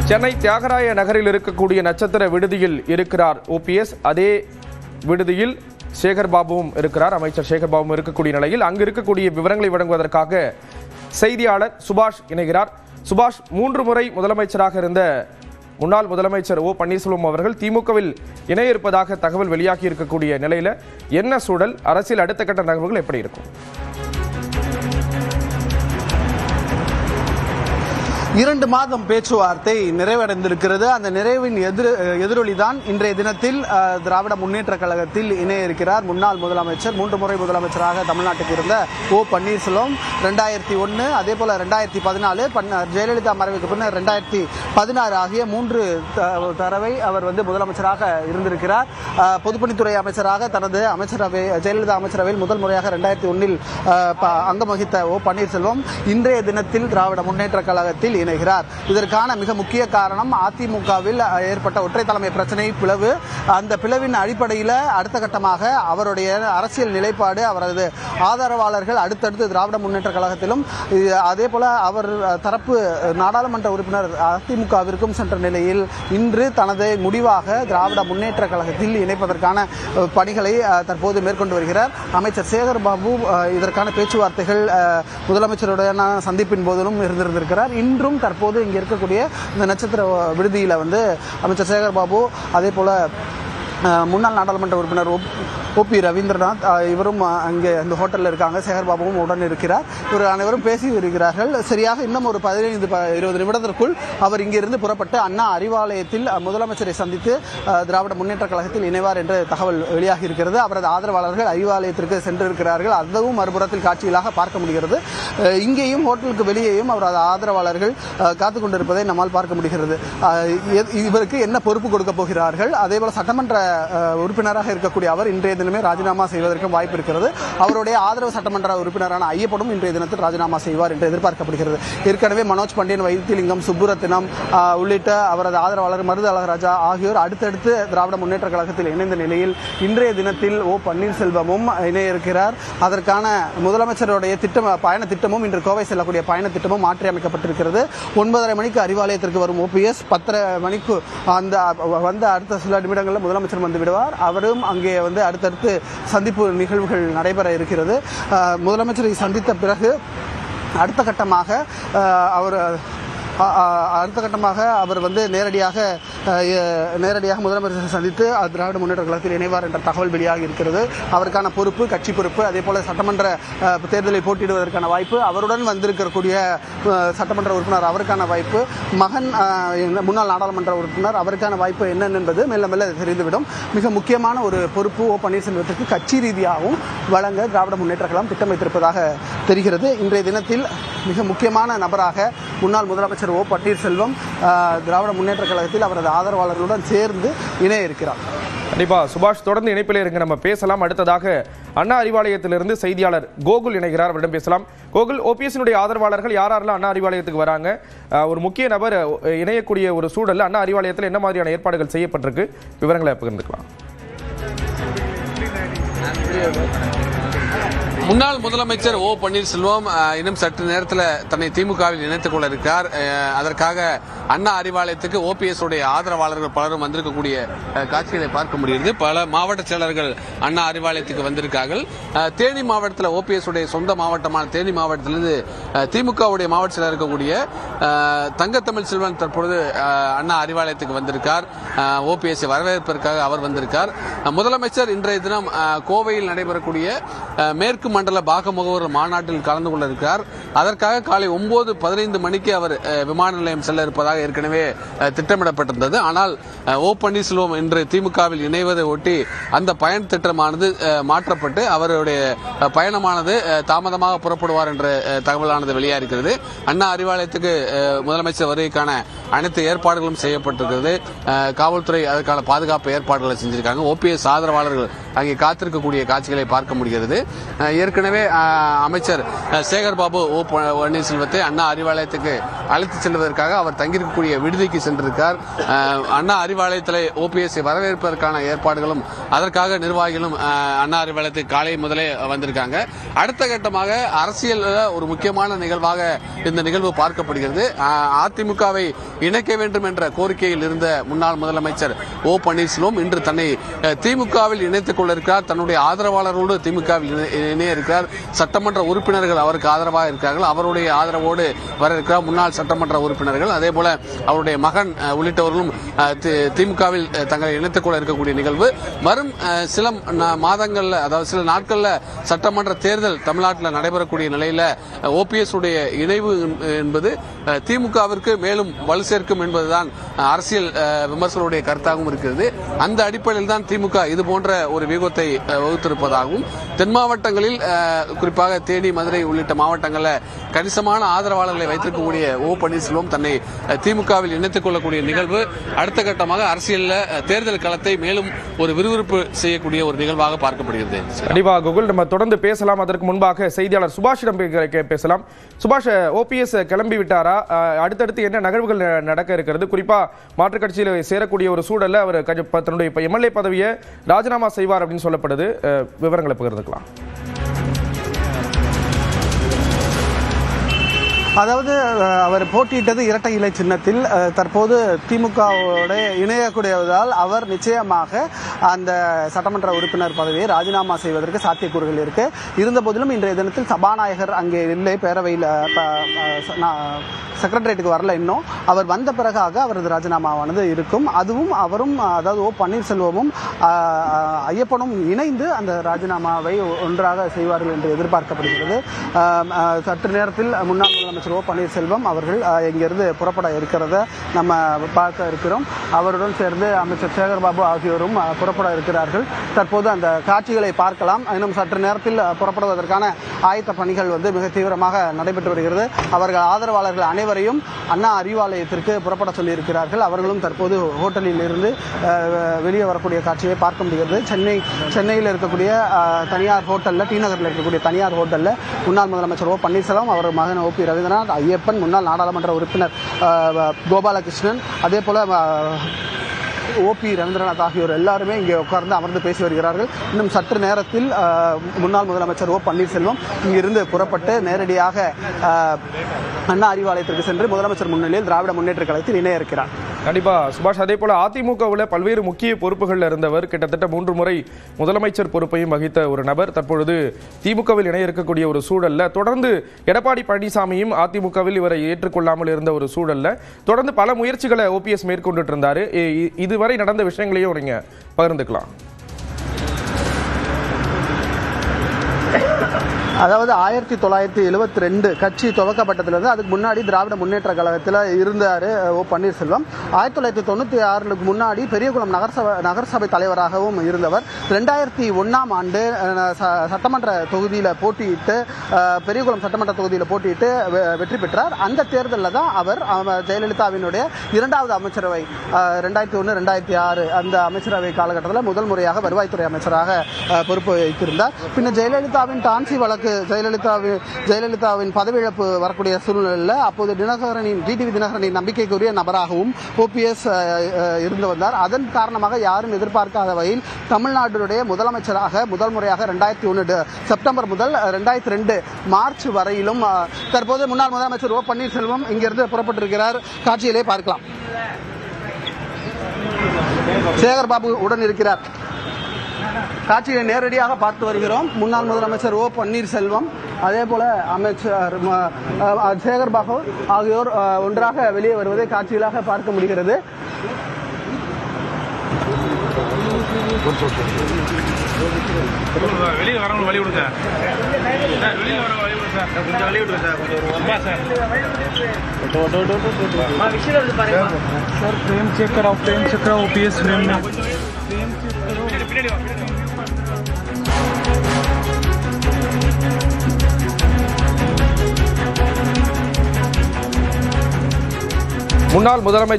சென்னை தியாகராய நகரில் இருக்கக்கூடிய நட்சத்திர விடுதியில் இருக்கிறார் ஓபிஎஸ். அதே விடுதியில் சேகர்பாபுவும் இருக்கிறார். அமைச்சர் சேகர்பாபுவும் இருக்கக்கூடிய நிலையில் அங்கு இருக்கக்கூடிய விவரங்களை வழங்குவதற்காக செய்தியாளர் சுபாஷ் இணைகிறார். சுபாஷ், 3 முறை முதலமைச்சராக இருந்த முன்னாள் முதலமைச்சர் ஓ பன்னீர்செல்வம் அவர்கள் திமுகவில் இணைய இருப்பதாக தகவல் வெளியாகி இருக்கக்கூடிய நிலையில் என்ன சூழல், அரசியல் அடுத்த கட்ட நகர்வுகள் எப்படி இருக்கும்? 2 மாதம் பேச்சுவார்த்தை நிறைவடைந்திருக்கிறது. அந்த நிறைவின் எதிரொலிதான் இன்றைய தினத்தில் திராவிட முன்னேற்ற கழகத்தில் இணைய இருக்கிறார் முன்னாள் முதலமைச்சர், 3 முறை முதலமைச்சராக தமிழ்நாட்டுக்கு இருந்த ஓ பன்னீர்செல்வம். 2001, அதே போல 2014, ஜெயலலிதா மறைவுக்கு பின்னர் 2016 ஆகிய 3 தடவை அவர் முதலமைச்சராக இருந்திருக்கிறார். பொதுப்பணித்துறை அமைச்சராக தனது அமைச்சரவை ஜெயலலிதா அமைச்சரவையில் முதல் முறையாக 2001 அங்கம் வகித்த ஓ பன்னீர்செல்வம் இன்றைய தினத்தில் திராவிட முன்னேற்ற கழகத்தில் இணைகிறார். இதற்கான மிக முக்கிய காரணம் அதிமுகவில் ஏற்பட்ட ஒற்றை தலைமை பிரச்சனை, பிளவு. அந்த பிளவின் அடிப்படையில் அடுத்த கட்டமாக அவருடைய அரசியல் நிலைப்பாடு, அவரது ஆதரவாளர்கள் அடுத்தடுத்து திராவிட முன்னேற்ற கழகத்திலும் அதே போல அவர் தரப்பு நாடாளுமன்ற உறுப்பினர் அதிமுகவிற்கும் சென்ற நிலையில் இன்று தனது முடிவாக திராவிட முன்னேற்ற கழகத்தில் இணைப்பதற்கான பணிகளை தற்போது மேற்கொண்டு வருகிறார். அமைச்சர் சேகர்பாபு இதற்கான பேச்சுவார்த்தைகள் முதலமைச்சருடனான சந்திப்பின் போதிலும் இருந்திருக்கிறார். இன்றும் தற்போது இங்க இருக்கக்கூடிய இந்த நட்சத்திர விடுதியில அமைச்சர் சேகர்பாபு, அதே போல முன்னாள் நாடாளுமன்ற உறுப்பினர் ஓபி ரவீந்திரநாத் இவரும் அங்கே அந்த ஹோட்டலில் இருக்காங்க. சேகர்பாபுவும் உடன் இருக்கிறார். இவர் அனைவரும் பேசி வருகிறார்கள். சரியாக இன்னும் ஒரு 15-20 நிமிடத்திற்குள் அவர் இங்கிருந்து புறப்பட்டு அண்ணா அறிவாலயத்தில் முதலமைச்சரை சந்தித்து திராவிட முன்னேற்ற கழகத்தில் இணைவார் என்ற தகவல் வெளியாகி இருக்கிறது. அவரது ஆதரவாளர்கள் அறிவாலயத்திற்கு சென்றிருக்கிறார்கள். அதுவும் மறுபுறத்தில் காட்சிகளாக பார்க்க முடிகிறது. இங்கேயும் ஹோட்டலுக்கு வெளியேயும் அவரது ஆதரவாளர்கள் காத்துக் கொண்டிருப்பதை நம்மால் பார்க்க முடிகிறது. இவருக்கு என்ன பொறுப்பு கொடுக்க போகிறார்கள்? அதேபோல சட்டமன்ற உறுப்பினராக இருக்கக்கூடிய அவர் இன்றைய தினமே ராஜினாமா செய்வதற்கும் வாய்ப்பு இருக்கிறது. அவருடைய ஆதரவு சட்டமன்ற உறுப்பினரான ஐயப்பனும் இன்றைய தினத்தில் ராஜினாமா செய்வார் என்று எதிர்பார்க்கப்படுகிறது. ஏற்கனவே மனோஜ் பாண்டியன், வைத்திலிங்கம், சுப்புரத்தினம் உள்ளிட்ட அவரது ஆதரவாளர் மருது அழகராஜா ஆகியோர் அடுத்தடுத்து திராவிட முன்னேற்ற கழகத்தில் இணைந்த நிலையில் இன்றைய தினத்தில் ஓ பன்னீர்செல்வமும் இணைய இருக்கிறார். அதற்கான முதலமைச்சருடைய பயண திட்டமும் இன்று கோவை செல்லக்கூடிய பயண திட்டமும் மாற்றி அமைக்கப்பட்டிருக்கிறது. 9:30 மணிக்கு அறிவாலயத்திற்கு வரும் ஓபிஎஸ் 10:30 மணிக்கு அந்த அடுத்த சில நிமிடங்களில் முதலமைச்சர் வந்து விடுவார். அவரும் அங்கே அடுத்தடுத்து சந்திப்பு நிகழ்வுகள் நடைபெற இருக்கிறது. முதலமைச்சரை சந்தித்த பிறகு அடுத்த கட்டமாக அவர் நேரடியாக முதலமைச்சரை சந்தித்து திராவிட முன்னேற்ற கழகத்தில் இணைவார் என்ற தகவல் வெளியாகி இருக்கிறது. அவருக்கான பொறுப்பு, கட்சி பொறுப்பு, அதே போல சட்டமன்ற தேர்தலில் போட்டியிடுவதற்கான வாய்ப்பு, அவருடன் வந்திருக்கக்கூடிய சட்டமன்ற உறுப்பினர் அவருக்கான வாய்ப்பு, மகன் முன்னாள் நாடாளுமன்ற உறுப்பினர் அவருக்கான வாய்ப்பு என்னென்ன என்பது மெல்ல மெல்ல தெரிந்துவிடும். மிக முக்கியமான ஒரு பொறுப்பு ஓ பன்னீர்செல்வத்திற்கு கட்சி ரீதியாகவும் வழங்க திராவிட முன்னேற்ற கழகம் திட்டமிட்டிருப்பதாக தெரிகிறது. இன்றைய தினத்தில் மிக முக்கியமான நபராக முன்னாள் முதலமைச்சர் ஓ பன்னீர்செல்வம் திராவிட முன்னேற்ற கழகத்தில் அவரது ஆதரவாளர்களுடன் சேர்ந்து இணைய இருக்கிறார். கண்டிப்பா சுபாஷ், தொடர்ந்து இணைப்பில் இருங்க, நம்ம பேசலாம். அடுத்ததாக அண்ணா அறிவாலயத்திலிருந்து செய்தியாளர் கோகுல் இணைகிறார், அவரிடம் பேசலாம். கோகுல், ஓபிஎஸ்னுடைய ஆதரவாளர்கள் யாரெல்லாம் அண்ணா அறிவாலயத்துக்கு வராங்க? ஒரு முக்கிய நபர் இணையக்கூடிய ஒரு சூழல்ல அண்ணா அறிவாலயத்தில் என்ன மாதிரியான ஏற்பாடுகள் செய்யப்பட்டிருக்கு? விவரங்களை பகிர்ந்துக்கலாம். முன்னாள் முதலமைச்சர் ஓ பன்னீர்செல்வம் இன்னும் சற்று நேரத்தில் தன்னை திமுகவில் இணைத்துக் கொள்ள இருக்கிறார். அதற்காக அண்ணா அறிவாலயத்துக்கு ஓபிஎஸ் உடைய ஆதரவாளர்கள் பலரும் வந்திருக்கக்கூடிய காட்சிகளை பார்க்க முடிகிறது. பல மாவட்ட செயலர்கள் அண்ணா அறிவாலயத்துக்கு வந்திருக்கார்கள். தேனி மாவட்டத்தில் ஓபிஎஸ் உடைய சொந்த மாவட்டமான தேனி மாவட்டத்திலிருந்து திமுகவுடைய மாவட்ட செயலர் இருக்கக்கூடிய தங்கத்தமிழ் செல்வன் தற்பொழுது அண்ணா அறிவாலயத்துக்கு வந்திருக்கார். ஓபிஎஸ் வரவேற்பதற்காக அவர் வந்திருக்கார். முதலமைச்சர் இன்றைய தினம் கோவையில் நடைபெறக்கூடிய மேற்கு மண்டல பாக முகவர் மாநாட்டில் கலந்து கொள்ள இருக்கிறார். அதற்காக காலை 9:15 மணிக்கு அவர் விமான நிலையம் செல்ல இருப்பதாக ஏற்கனவே திட்டமிடப்பட்டிருந்தது. ஆனால் ஓ பன்னீர்செல்வம் இன்று திமுகவில் இணைவதை ஒட்டி அந்த பயண திட்டமானது மாற்றப்பட்டு அவருடைய பயணமானது தாமதமாக புறப்படுவார் என்ற தகவலானது வெளியாகிறது. அண்ணா அறிவாலயத்துக்கு முதலமைச்சர் வருகைக்கான அனைத்து ஏற்பாடுகளும் செய்யப்பட்டிருக்கிறது. காவல்துறை அதற்கான பாதுகாப்பு ஏற்பாடுகளை செஞ்சிருக்காங்க. ஓபிஎஸ் ஆதரவாளர்கள் அங்கே காத்திருக்கக்கூடிய காட்சிகளை பார்க்க முடிகிறது. ஏற்கனவே அமைச்சர் சேகர் பாபு ஓ பன்னீர்செல்வத்தை அண்ணா அறிவாலயத்துக்கு அழைத்து செல்வதற்காக அவர் தங்கியிருக்கக்கூடிய விடுதிக்கு சென்றிருக்கார். அண்ணா அறிவாலயத்தில் ஓபிஎஸ் வரவேற்பதற்கான ஏற்பாடுகளும் அதற்காக நிர்வாகிகளும் அண்ணா அறிவாலயத்துக்கு காலை முதலே வந்திருக்காங்க. அடுத்த கட்டமாக அரசியல் ஒரு முக்கியமான நிகழ்வாக இந்த நிகழ்வு பார்க்கப்படுகிறது. அதிமுகவை இணைக்க வேண்டும் என்ற கோரிக்கையில் இருந்த முன்னாள் முதலமைச்சர் ஓ பன்னீர்செல்வம் இன்று தன்னை திமுகவில் இணைத்துக் கொள்ள இருக்கிறார். தன்னுடைய ஆதரவாளர்களோடு திமுகவில் இணைய இருக்கிறார். சட்டமன்ற உறுப்பினர்கள் அவருக்கு ஆதரவாக இருக்கிறார்கள். அவருடைய ஆதரவோடு வர இருக்கிறார் முன்னாள் சட்டமன்ற உறுப்பினர்கள். அதே போல அவருடைய மகன் உள்ளிட்டவர்களும் திமுகவில் தங்களை இணைத்துக் கொள்ள இருக்கக்கூடிய நிகழ்வு வரும் சில மாதங்கள்ல, அதாவது சில நாட்கள்ல சட்டமன்ற தேர்தல் தமிழ்நாட்டில் நடைபெறக்கூடிய நிலையில ஓபிஎஸ் உடைய இணைவு என்பது திமுகவிற்கு மேலும் வலு சேர்க்கும் என்பதுதான் அரசியல் விமர்சகருடைய கருத்தாகவும் இருக்கிறது. அந்த அடிப்படையில் தான் திமுக இது போன்ற ஒரு வியூகத்தை வகுத்திருப்பதாகவும் தென் மாவட்டங்களில் குறிப்பாக தேனி, மதுரை உள்ளிட்ட மாவட்டங்களில் கணிசமான ஆதரவாளர்களை வைத்திருக்கக்கூடிய ஓ பன்னீர்செல்வம் தன்னை திமுகவில் இணைத்துக் கொள்ளக்கூடிய நிகழ்வு அடுத்த கட்டமாக அரசியல் தேர்தல் களத்தை மேலும் ஒரு விறுவிறுப்பு செய்யக்கூடிய ஒரு நிகழ்வாக பார்க்கப்படுகிறது. கண்டிப்பா கோகுல், நம்ம தொடர்ந்து பேசலாம். அதற்கு முன்பாக செய்தியாளர் சுபாஷிடம் பேசலாம். சுபாஷ், ஓபிஎஸ் கிளம்பி விட்டாரா? அடுத்தடுத்து என்ன நகர்வுகள் நடக்க இருக்கிறது? குறிப்பா மாற்றுக் கட்சியில் சேரக்கூடிய ஒரு சூழல்ல அவர் தன்னுடைய எம்எல்ஏ பதவியை ராஜினாமா செய்வார் அப்படின்னு சொல்லப்படுது. விவரங்களை பகிர்ந்துக்கலாம். அதாவது அவர் போட்டியிட்டது இரட்டை இலை சின்னத்தில். தற்போது திமுகவோட இணையக்கூடியதால் அவர் நிச்சயமாக அந்த சட்டமன்ற உறுப்பினர் பதவியை ராஜினாமா செய்வதற்கு சாத்தியக்கூறுகள் இருக்கு. இருந்த போதிலும் இன்றைய தினத்தில் சபாநாயகர் அங்கே இல்லை, பேரவையில் செக்ரட்டரியேட்டுக்கு வரல. இன்னும் அவர் வந்த பிறகாக அவரது ராஜினாமாவானது இருக்கும். அதுவும் அவரும், அதாவது ஓ பன்னீர்செல்வமும் ஐயப்பனும் இணைந்து அந்த ராஜினாமாவை ஒன்றாக செய்வார்கள் என்று எதிர்பார்க்கப்படுகிறது. சற்று நேரத்தில் முன்னாள் முதலமைச்சர் ஓ பன்னீர்செல்வம் அவர்கள் இங்கிருந்து புறப்பட இருக்கிறத நம்ம பார்க்க இருக்கிறோம். அவருடன் சேர்ந்து அமைச்சர் சேகர் பாபு ஆகியோரும் புறப்பட இருக்கிறார்கள். தற்போது அந்த காட்சிகளை பார்க்கலாம். இன்னும் சற்று நேரத்தில் புறப்படுவதற்கான ஆயத்த பணிகள் மிக தீவிரமாக நடைபெற்று வருகிறது. அவர்கள் ஆதரவாளர்கள் அனைவரையும் அண்ணா அறிவாலயத்திற்கு புறப்பட சொல்லியிருக்கிறார்கள். அவர்களும் தற்போது ஹோட்டலில் இருந்து வெளியே வரக்கூடிய காட்சியை பார்க்க முடிகிறது. சென்னையில் இருக்கக்கூடிய தனியார் ஹோட்டலில், டி நகரில் இருக்கக்கூடிய தனியார் ஹோட்டலில் முன்னாள் முதலமைச்சர் ஓ பன்னீர்செல்வம், அவர் மகன் ஓ பி ரவீந்திரநாத், ஐயப்பன், முன்னாள் நாடாளுமன்ற உறுப்பினர் கோபாலகிருஷ்ணன், அதே போல ஓபி ரவீந்திரநாத் ஆகியோர் எல்லாருமே இங்கே உட்கார்ந்து அமர்ந்து பேசி வருகிறார்கள். இன்னும் சற்று நேரத்தில் முன்னாள் முதலமைச்சர் ஓ பன்னீர்செல்வம் இங்கிருந்து புறப்பட்டு நேரடியாக அண்ணா அறிவாலயத்திற்கு சென்று முதலமைச்சர் முன்னிலையில் திராவிட முன்னேற்ற கழகத்தில் இணைய இருக்கிறார். கண்டிப்பா சுபாஷ், அதே போல அதிமுகவில் பல்வேறு முக்கிய பொறுப்புகள் இருந்தவர், கிட்டத்தட்ட 3 முறை முதலமைச்சர் பொறுப்பையும் வகித்த ஒரு நபர் தற்பொழுது திமுகவில் இணைய இருக்கக்கூடிய ஒரு சூழல்ல, தொடர்ந்து எடப்பாடி பழனிசாமியும் அதிமுகவில் இவரை ஏற்றுக்கொள்ளாமல் இருந்த ஒரு சூழல்ல தொடர்ந்து பல முயற்சிகளை ஓபிஎஸ் மேற்கொண்டுட்டு இருந்தாரு. இதுவரை நடந்த விஷயங்களையும் நீங்க பகிர்ந்துக்கலாம். அதாவது 1972 கட்சி துவக்கப்பட்டதிலிருந்து அதுக்கு முன்னாடி திராவிட முன்னேற்ற கழகத்தில் இருந்தார் ஓ பன்னீர்செல்வம். 1996 முன்னாடி பெரியகுளம் நகரசபை தலைவராகவும் இருந்தவர். 2001ஆம் ஆண்டு சட்டமன்ற தொகுதியில் போட்டியிட்டு, பெரியகுளம் சட்டமன்ற தொகுதியில் போட்டியிட்டு வெற்றி பெற்றார். அந்த தேர்தலில் தான் அவர் ஜெயலலிதாவினுடைய 2வது அமைச்சரவை 2001-2006 அந்த அமைச்சரவை காலகட்டத்தில் முதல் முறையாக வருவாய்த்துறை அமைச்சராக பொறுப்பு வைத்திருந்தார். பின்னர் ஜெயலலிதாவின் டான்சி வழக்கு, ஜெயலலிதாவின் பதவியிழப்பு வரக்கூடிய சூழ்நிலையில் அப்போது டிடிவி தினகரனின் நம்பிக்கைக்குரிய நபராகவும் ஓபிஎஸ் இருந்து வந்தார். அதன் காரணமாக யாரும் எதிர்பார்க்காத வகையில் தமிழ்நாட்டினுடைய முதலமைச்சராக முதல் முறையாக 2001 செப்டம்பர் முதல் 2002 மார்ச் வரையிலும் தற்போது முன்னாள் முதலமைச்சர் ஓ பன்னீர்செல்வம் இங்கிருந்து புறப்பட்டிருக்கிறார். காட்சியிலே பார்க்கலாம். சேகர் பாபு உடன் இருக்கிறார். காட்சியை நேரடியாக பார்த்து வருகிறோம். முன்னாள் முதலமைச்சர் ஓ பன்னீர்செல்வம், அதே போல அமைச்சர் சேகர் பாபு ஆகியோர் ஒன்றாக வெளியே வருவதை காட்சிகளாக பார்க்க முடிகிறது. வெளியே வரவங்க வழி விடுங்க, வெளியே வர வழி விடுங்க சார், கொஞ்சம் வழி விடுங்க சார், सर फ्रेम चेक कराओ, ओपीएस फ्रेम में முன்னாள் முதலமைச்சர்